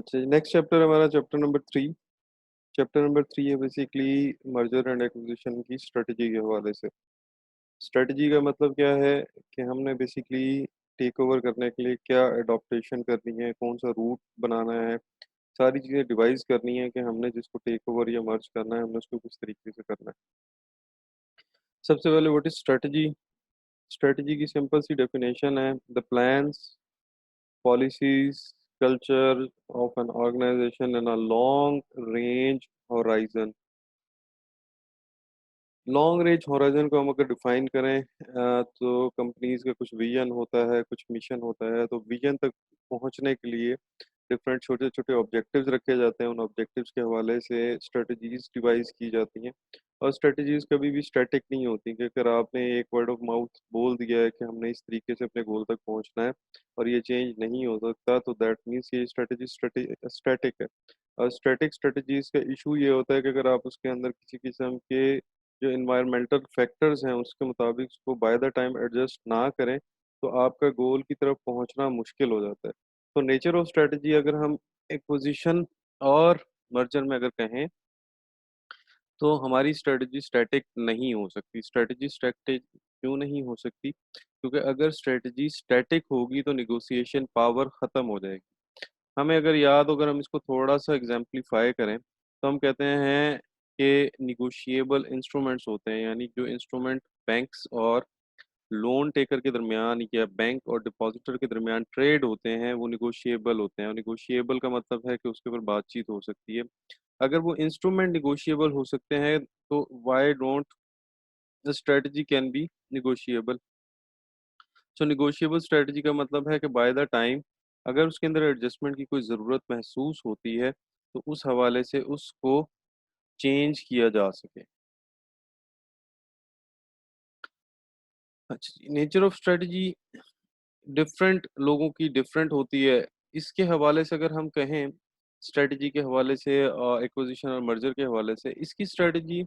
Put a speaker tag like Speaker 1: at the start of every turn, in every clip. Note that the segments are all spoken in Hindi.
Speaker 1: अच्छा, नेक्स्ट चैप्टर हमारा चैप्टर नंबर 3। चैप्टर नंबर 3 है बेसिकली मर्जर एंड एक्विजिशन की स्ट्रेटजी के हवाले से। स्ट्रेटजी का मतलब क्या है कि हमने बेसिकली टेक ओवर करने के लिए क्या एडॉप्टेशन करनी है, कौन सा रूट बनाना है, सारी चीज़ें डिवाइस करनी है कि हमने जिसको टेक ओवर या मर्ज करना है, हमने उसको किस तरीके से करना है। सबसे पहले व्हाट इज स्ट्रेटजी? स्ट्रेटजी की सिंपल सी डेफिनेशन है the plans, policies, culture of an organization in a long range horizon. Long range horizon को हम अगर डिफाइन करें तो कंपनीज का कुछ विजन होता है, कुछ मिशन होता है, तो विजन तक पहुंचने के लिए डिफरेंट छोटे छोटे ऑब्जेक्टिव्स रखे जाते हैं। उन ऑब्जेक्टिव्स के हवाले से स्ट्रेटजीज डिवाइस की जाती हैं। और स्ट्रेटजीज कभी भी स्टैटिक नहीं होती कि अगर आपने एक वर्ड ऑफ माउथ बोल दिया है कि हमने इस तरीके से अपने गोल तक पहुंचना है और ये चेंज नहीं हो सकता, तो दैट मीन्स ये स्ट्रेटजी स्टैटिक है। और स्टैटिक स्ट्रेटजीज का इशू ये होता है कि अगर आप उसके अंदर किसी किस्म के जो इन्वायरमेंटल फैक्टर्स हैं उसके मुताबिक उसको बाय द टाइम एडजस्ट ना करें, तो आपका गोल की तरफ पहुंचना मुश्किल हो जाता है। तो नेचर ऑफ स्ट्रेटजी अगर हम एक्विजिशन और मर्जर में अगर कहें, तो हमारी स्ट्रेटजी स्टैटिक नहीं हो सकती। स्ट्रेटजी स्टैटिक क्यों नहीं हो सकती? क्योंकि अगर स्ट्रेटजी स्टैटिक होगी तो निगोशिएशन पावर ख़त्म हो जाएगी। हमें अगर याद हो, अगर हम इसको थोड़ा सा एग्जाम्पलीफाई करें, तो हम कहते हैं कि निगोशिएबल इंस्ट्रूमेंट्स होते हैं, यानी जो इंस्ट्रूमेंट बैंक्स और लोन टेकर के दरमियान या बैंक और डिपॉजिटर के दरमियान ट्रेड होते हैं, वो निगोशिएबल होते हैं। और निगोशिएबल का मतलब है कि उसके ऊपर बातचीत हो सकती है। अगर वो इंस्ट्रूमेंट निगोशिएबल हो सकते हैं, तो why don't the strategy can be negotiable? So negotiable strategy का मतलब है कि बाय द टाइम अगर उसके अंदर एडजस्टमेंट की कोई ज़रूरत महसूस होती है, तो उस हवाले से उसको चेंज किया जा सके। अच्छा, नेचर ऑफ स्ट्रेटजी डिफरेंट लोगों की डिफरेंट होती है। इसके हवाले से अगर हम कहें, स्ट्रेटजी के हवाले से, एक्विजिशन और मर्जर के हवाले से, इसकी स्ट्रेटजी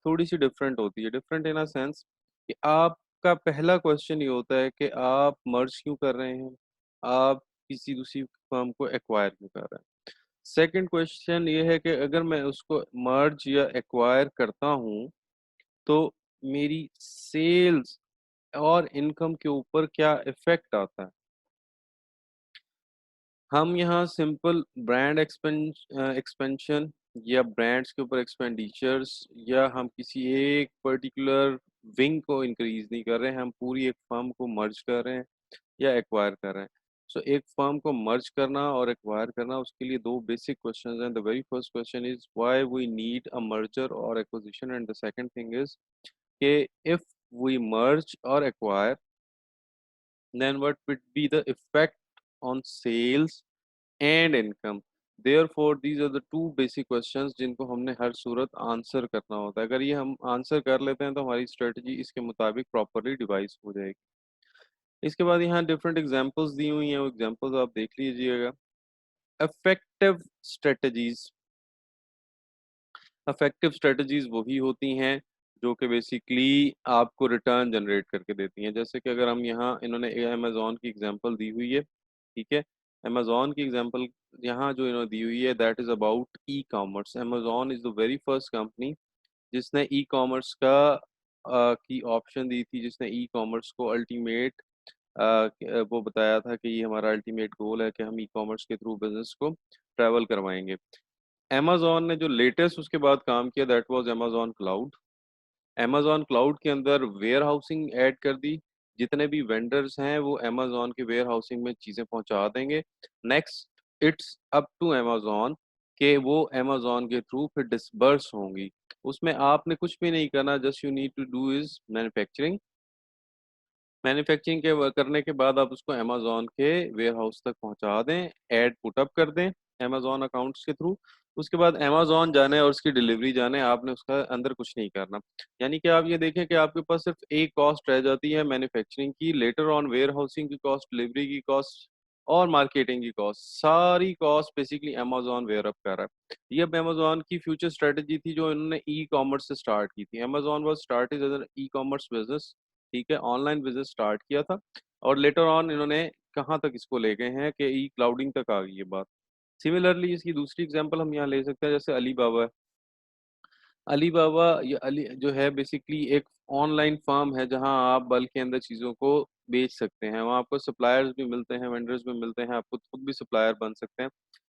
Speaker 1: थोड़ी सी डिफरेंट होती है। डिफरेंट इन अ सेंस कि आपका पहला क्वेश्चन ये होता है कि आप मर्ज क्यों कर रहे हैं, आप किसी दूसरी फर्म को एक्वायर क्यों कर रहे हैं। सेकंड क्वेश्चन ये है कि अगर मैं उसको मर्ज या एक्वायर करता हूँ, तो मेरी सेल्स और इनकम के ऊपर क्या इफेक्ट आता है। हम यहाँ सिंपल ब्रांड एक्सपेंशन या ब्रांड्स के ऊपर एक्सपेंडिचर्स, या हम किसी एक पर्टिकुलर विंग को इंक्रीज नहीं कर रहे हैं, हम पूरी एक फर्म को मर्ज कर रहे हैं या एक्वायर कर रहे हैं। सो एक फर्म को मर्ज करना और एक्वायर करना, उसके लिए दो बेसिक क्वेश्चंस हैं। The very first question is why we need a merger और acquisition, and the second thing is कि इफ वी मर्ज और acquire, then what would be the effect on sales and income? Therefore these are the two basic questions जिनको हमने हर सूरत आंसर करना होता है। अगर ये हम आंसर कर लेते हैं तो हमारी स्ट्रेटजी इसके मुताबिक प्रॉपरली डिवाइस हो जाएगी। इसके बाद यहाँ डिफरेंट एग्जांपल्स दी हुई हैं, वो एग्जांपल्स आप देख लीजिएगा। इफेक्टिव स्ट्रेटजीज, इफेक्टिव स्ट्रेटजीज वही होती हैं जो कि बेसिकली आपको रिटर्न जनरेट करके देती हैं। जैसे कि अगर हम यहाँ, इन्होंने अमेजोन की एग्जांपल दी हुई है, ठीक है। अमेजोन की एग्जांपल यहाँ जो इन्होंने दी हुई है, that is about e commerce. Amazon is the very first company जिसने ई कॉमर्स का की ऑप्शन दी थी, जिसने ई कॉमर्स को अल्टीमेट वो बताया था कि ये हमारा अल्टीमेट गोल है कि हम ई कॉमर्स के थ्रू बिजनेस को ट्रैवल करवाएंगे। अमेज़न ने जो लेटेस्ट उसके बाद काम किया, that was Amazon cloud. Amazon cloud के अंदर वेयर हाउसिंग ऐड कर दी। जितने भी वेंडर्स हैं वो अमेज़न के वेयर हाउसिंग में चीज़ें पहुंचा देंगे। Next it's up to Amazon कि वो अमेज़न के थ्रू फिर डिसबर्स होंगी। उसमें आपने कुछ भी नहीं करना, just you need to do is manufacturing. Manufacturing के करने के बाद आप उसको अमेज़न के वेयर हाउस तक पहुंचा दें, ऐड पुट अप कर दें अमेज़न अकाउंट्स के थ्रू। उसके बाद अमेज़न जाने और उसकी डिलीवरी जाने, आपने उसका अंदर कुछ नहीं करना। यानी कि आप ये देखें कि आपके पास सिर्फ एक कॉस्ट रह जाती है मैन्युफैक्चरिंग की, लेटर ऑन वेयर हाउसिंग की कॉस्ट, डिलीवरी की कॉस्ट और मार्केटिंग की कॉस्ट, सारी कॉस्ट बेसिकली अमेज़न वेयर अप कर रहा है। ये अब अमेज़न की फ्यूचर स्ट्रेटजी थी जो इन्होंने ई कॉमर्स से स्टार्ट की थी। Amazon was started as an e commerce business, ठीक है, ऑनलाइन बिजनेस स्टार्ट किया था। और लेटर ऑन इन्होंने कहाँ तक इसको ले गए हैं कि ई क्लाउडिंग तक आ गई ये बात। सिमिलरली इसकी दूसरी एग्जांपल हम यहाँ ले सकते हैं, जैसे अलीबाबा है। अलीबाबा ये अली जो है बेसिकली एक ऑनलाइन फर्म है जहां आप बल्क के अंदर चीज़ों को बेच सकते हैं। वहां आपको सप्लायर्स भी मिलते हैं, वेंडर्स भी मिलते हैं, आप खुद भी सप्लायर बन सकते हैं।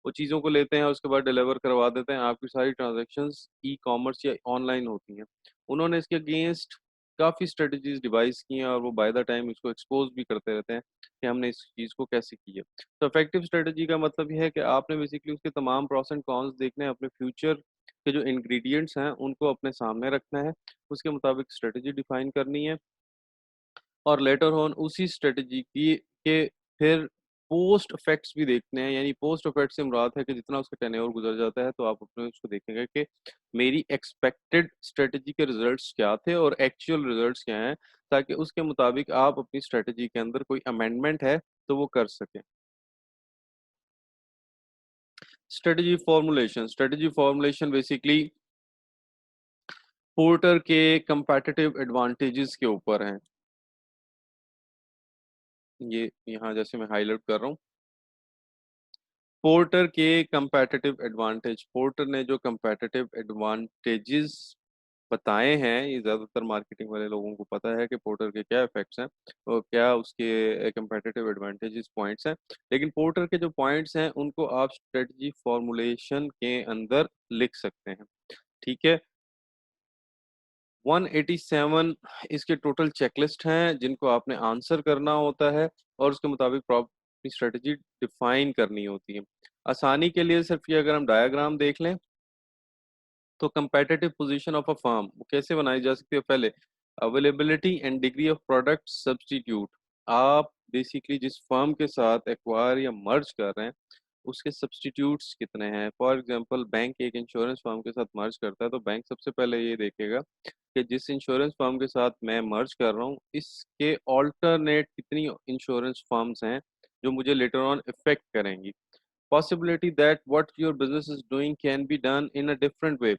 Speaker 1: वो चीज़ों को लेते हैं, उसके बाद डिलीवर करवा देते हैं। आपकी सारी ट्रांजैक्शंस ई कॉमर्स या ऑनलाइन होती हैं। उन्होंने इसके अगेंस्ट काफ़ी स्ट्रेटजीज डिवाइस की हैं और वो बाय द टाइम इसको एक्सपोज भी करते रहते हैं कि हमने इस चीज़ को कैसे की है। तो इफेक्टिव स्ट्रेटजी का मतलब ये है कि आपने बेसिकली उसके तमाम प्रॉस एंड कॉन्स देखने हैं, अपने फ्यूचर के जो इंग्रेडिएंट्स हैं उनको अपने सामने रखना है, उसके मुताबिक स्ट्रेटजी डिफाइन करनी है और लेटर ऑन उसी स्ट्रेटजी की के फिर पोस्ट इफेक्ट्स भी देखने हैं। यानी पोस्ट इफेक्ट से मुराद है कि जितना उसका टेन्योर गुजर जाता है तो आप अपने उसको देखेंगे कि मेरी एक्सपेक्टेड स्ट्रेटजी के रिजल्ट्स क्या थे और एक्चुअल रिजल्ट्स क्या हैं, ताकि उसके मुताबिक आप अपनी स्ट्रेटजी के अंदर कोई अमेंडमेंट है तो वो कर सकें। स्ट्रेटजी फॉर्मुलेशन बेसिकली पोर्टर के कंपेटिटिव एडवांटेजेस के ऊपर हैं। ये यहाँ जैसे मैं हाईलाइट कर रहा हूँ, पोर्टर के कंपेटिटिव एडवांटेज, पोर्टर ने जो कंपेटिटिव एडवांटेजेस बताए हैं, ये ज़्यादातर मार्केटिंग वाले लोगों को पता है कि पोर्टर के क्या इफेक्ट्स हैं और क्या उसके कंपेटिटिव एडवांटेजेस पॉइंट्स हैं। लेकिन पोर्टर के जो पॉइंट्स हैं उनको आप स्ट्रेटजी फॉर्मुलेशन के अंदर लिख सकते हैं। ठीक है, 187 इसके टोटल चेकलिस्ट हैं जिनको आपने आंसर करना होता है और उसके मुताबिक प्रॉपर स्ट्रेटजी डिफाइन करनी होती है। आसानी के लिए सिर्फ ये अगर हम डायग्राम देख लें तो competitive position of a firm वो कैसे बनाई जा सकती है। पहले availability and degree of product substitute, आप बेसिकली जिस फर्म के साथ एक्वायर या मर्ज कर रहे हैं उसके सब्स्टिट्यूट्स कितने हैं। फॉर एग्जांपल बैंक एक इंश्योरेंस फर्म के साथ मर्ज करता है तो बैंक सबसे पहले ये देखेगा कि जिस इंश्योरेंस फर्म के साथ मैं मर्ज कर रहा हूँ इसके ऑल्टरनेट कितनी इंश्योरेंस फर्म्स हैं जो मुझे लेटर ऑन इफेक्ट करेंगी। Possibility that what your business is doing can be done in a different way,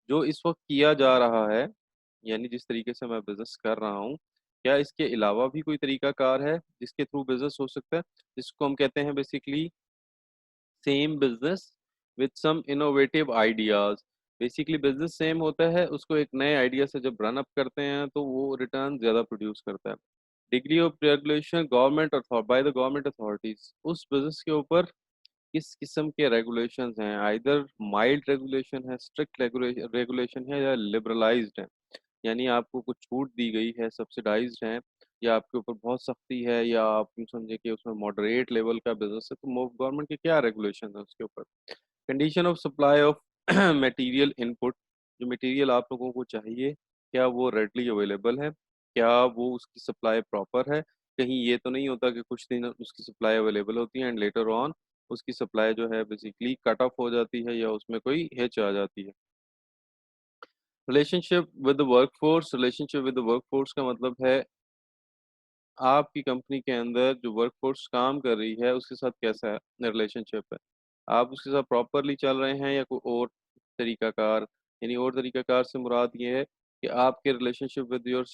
Speaker 1: जो इस वक्त किया जा रहा है यानी जिस तरीके से मैं बिजनेस कर रहा हूँ क्या इसके अलावा भी कोई तरीका कार है जिसके थ्रू बिजनेस हो सकता है, जिसको हम कहते हैं basically same business with some innovative ideas. Basically business same होता है, उसको एक नए आइडिया से जब रन अप करते हैं तो वो रिटर्न ज्यादा प्रोड्यूस करता है। डिग्री ऑफ रेगुलेशन गवर्नमेंट और बाय द गवर्नमेंट अथॉरिटीज, उस बिजनेस के ऊपर किस किस्म के रेगुलेशंस हैं, आइदर माइल्ड रेगुलेशन है, स्ट्रिक्ट रेगुलेशन है या लिबरलाइज्ड है। यानी आपको कुछ छूट दी गई है, सब्सिडाइज्ड है, या आपके ऊपर बहुत सख्ती है, या आप यूँ समझे कि उसमें मॉडरेट लेवल का बिजनेस है तो गवर्नमेंट के क्या रेगुलेशन है उसके ऊपर। Condition of supply of material input, जो मटेरियल आप लोगों को चाहिए क्या वो रेडली अवेलेबल है, क्या वो उसकी सप्लाई प्रॉपर है। कहीं ये तो नहीं होता कि कुछ दिन उसकी सप्लाई अवेलेबल होती है एंड लेटर ऑन उसकी सप्लाई जो है बेसिकली कट ऑफ हो जाती है या उसमें कोई हिच आ जाती है। रिलेशनशिप विद द वर्कफोर्स का मतलब है आपकी कंपनी के अंदर जो वर्कफोर्स काम कर रही है उसके साथ कैसा रिलेशनशिप है। आप उसके साथ प्रॉपरली चल रहे हैं या कोई और तरीकाकार। यानी और तरीकाकार से मुराद ये है कि आपके रिलेशनशिप विद योर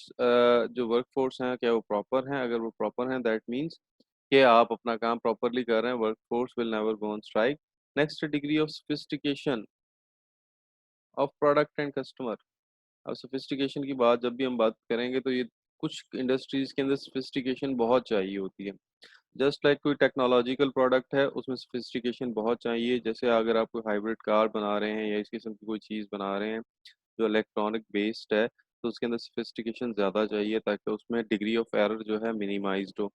Speaker 1: जो वर्कफोर्स हैं क्या वो प्रॉपर हैं। अगर वो प्रॉपर हैं दैट मीन्स कि आप अपना काम प्रॉपरली कर रहे हैं, workforce will never go on strike. Next, degree of sophistication of product and customer. अब सोफिस्टिकेशन की बात जब भी हम बात करेंगे तो ये कुछ इंडस्ट्रीज के अंदर सोफिस्टिकेशन बहुत चाहिए होती है। जस्ट लाइक कोई टेक्नोलॉजिकल प्रोडक्ट है उसमें सोफिस्टिकेशन बहुत चाहिए। जैसे अगर आप कोई हाइब्रिड कार बना रहे हैं या इस किस्म की कोई चीज़ बना रहे हैं जो इलेक्ट्रॉनिक बेस्ड है तो उसके अंदर सोफिस्टिकेशन ज़्यादा चाहिए ताकि उसमें डिग्री ऑफ एरर जो है मिनिमाइज्ड हो।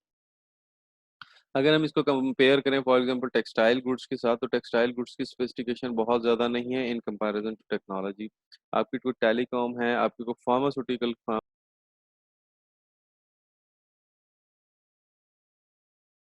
Speaker 1: अगर हम इसको कंपेयर करें फॉर एग्जांपल टेक्सटाइल गुड्स के साथ तो टेक्सटाइल गुड्स की स्पेसिफिकेशन बहुत ज़्यादा नहीं है इन कंपैरिजन टू टेक्नोलॉजी। आपकी कोई टेलीकॉम है, आपकी कोई फार्मास्यूटिकल